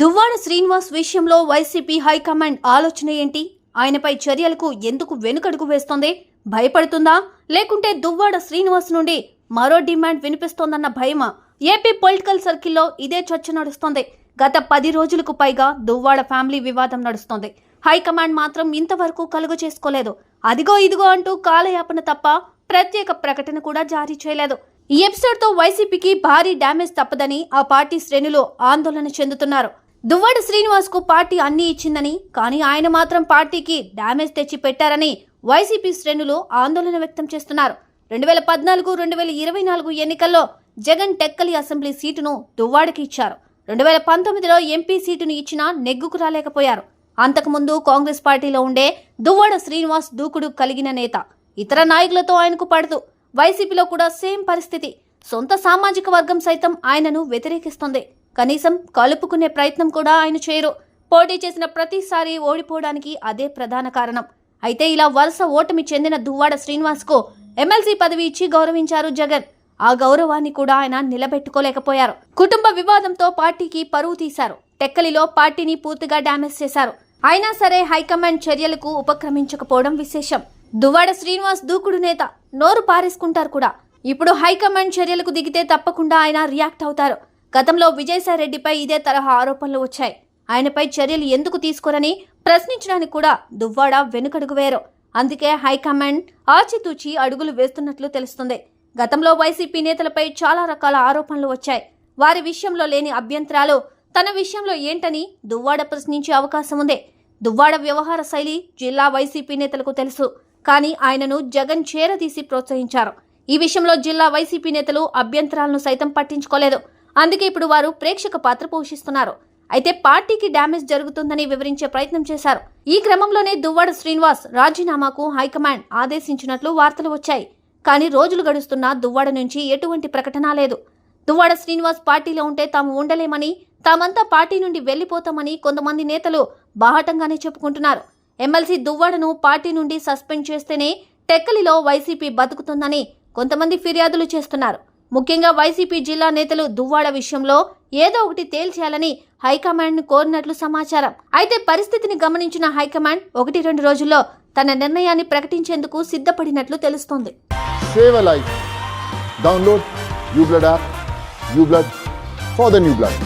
దువ్వాడ శ్రీనివాస్ విషయంలో YCP high command ఆలోచన ఏంటి? ఆయనపై చర్యలకు ఎందుకు వెనుకడుగు వేస్తోంది? భయపడుతుందా? లేకుంటే దువ్వాడ శ్రీనివాస్ నుండి మరో డిమాండ్ వినిపిస్తోందన్న భయమా? ఏపీ పొలిటికల్ సర్కిల్లో ఇదే చర్చ నడుస్తోంది. గత 10 రోజులకు పైగా దువ్వాడ ఫ్యామిలీ వివాదం నడుస్తోంది. హైకమాండ్ మాత్రం ఇంతవరకు కలుగు చేసుకోలేదు. అదిగో ఇదిగో అంటూ కాలయాపన తప్ప ప్రత్యేక ప్రకటన కూడా జారీ చేయలేదు. ఈ ఎపిసోడ్ తో వైసీపీకి భారీ డ్యామేజ్ తప్పదని ఆ పార్టీ శ్రేణులు ఆందోళన చెందుతున్నారు. దువ్వాడ శ్రీనివాస్ కు పార్టీ అన్ని ఇచ్చిందని, కానీ ఆయన మాత్రం పార్టీకి డ్యామేజ్ తెచ్చి పెట్టారని వైసీపీ శ్రేణులు ఆందోళన వ్యక్తం చేస్తున్నారు. 2014-2024 ఎన్నికల్లో జగన్ టెక్కలి అసెంబ్లీ సీటును దువ్వాడకి ఇచ్చారు. 2019లో ఎంపీ సీటును ఇచ్చినా నెగ్గుకు రాలేకపోయారు. అంతకుముందు కాంగ్రెస్ పార్టీలో ఉండే దువ్వాడ శ్రీనివాస్ దూకుడు కలిగిన నేత. ఇతర నాయకులతో ఆయనకు పడదు. వైసీపీలో కూడా సేమ్ పరిస్థితి. సొంత సామాజిక వర్గం సైతం ఆయనను వ్యతిరేకిస్తోంది. కనీసం కలుపుకునే ప్రయత్నం కూడా ఆయన చేయరు. పోటీ చేసిన ప్రతిసారి ఓడిపోవడానికి అదే ప్రధాన కారణం. అయితే ఇలా వరుస ఓటమి చెందిన దువ్వాడ శ్రీనివాస్ కు ఎమ్మెల్సీ పదవి ఇచ్చి గౌరవించారు జగన్. ఆ గౌరవాన్ని కూడా ఆయన నిలబెట్టుకోలేకపోయారు. కుటుంబ వివాదంతో పార్టీకి పరువు తీశారు. టెక్కలిలో పార్టీని పూర్తిగా డ్యామేజ్ చేశారు. అయినా సరే హైకమాండ్ చర్యలకు ఉపక్రమించకపోవడం విశేషం. దువ్వాడ శ్రీనివాస్ దూకుడు నేత, నోరు పారేసుకుంటారు కూడా. ఇప్పుడు హైకమాండ్ చర్యలకు దిగితే తప్పకుండా ఆయన రియాక్ట్ అవుతారు. గతంలో విజయసాయిరెడ్డిపై ఇదే తరహా ఆరోపణలు వచ్చాయి. ఆయనపై చర్యలు ఎందుకు తీసుకోరని ప్రశ్నించడానికి కూడా దువ్వాడ వెనుకడుగు వేరు. అందుకే హైకమాండ్ ఆచితూచి అడుగులు వేస్తున్నట్లు తెలుస్తుంది. గతంలో వైసీపీ నేతలపై చాలా రకాల ఆరోపణలు వచ్చాయి. వారి విషయంలో లేని అభ్యంతరాలు తన విషయంలో ఏంటని దువ్వాడ ప్రశ్నించే అవకాశం ఉంది. దువ్వాడ వ్యవహార శైలి జిల్లా వైసీపీ నేతలకు తెలుసు. కానీ ఆయనను జగన్ చేరదీసి ప్రోత్సహించారు. ఈ విషయంలో జిల్లా వైసీపీ నేతలు అభ్యంతరాలను సైతం పట్టించుకోలేదు. అందుకే ఇప్పుడు వారు ప్రేక్షక పాత్ర పోషిస్తున్నారు. అయితే పార్టీకి డ్యామేజ్ జరుగుతుందని వివరించే ప్రయత్నం చేశారు. ఈ క్రమంలోనే దువ్వాడ శ్రీనివాస్ రాజీనామాకు హైకమాండ్ ఆదేశించినట్లు వార్తలు వచ్చాయి. కానీ రోజులు గడుస్తున్నా దువ్వాడ నుంచి ఎటువంటి ప్రకటన లేదు. దువ్వాడ శ్రీనివాస్ పార్టీలో ఉంటే తాము ఉండలేమని, తామంతా పార్టీ నుండి వెళ్లిపోతామని కొంతమంది నేతలు బాహటంగానే చెప్పుకుంటున్నారు. ఎమ్మెల్సీ దువ్వాడను పార్టీ నుండి సస్పెండ్ చేస్తేనే టెక్కలిలో వైసీపీ బతుకుతుందని కొంతమంది ఫిర్యాదులు చేస్తున్నారు. ముఖ్యంగా వైసీపీ జిల్లా నేతలు దువ్వాడ విషయంలో ఏదో ఒకటి తేల్చేయాలని హైకమాండ్ కోరినట్లు సమాచారం. అయితే పరిస్థితిని గమనించిన హైకమాండ్ 1-2 రోజుల్లో తన నిర్ణయాన్ని ప్రకటించేందుకు సిద్ధపడినట్లు తెలుస్తోంది. Save a life. Download uBlood app. uBlood for the new blood.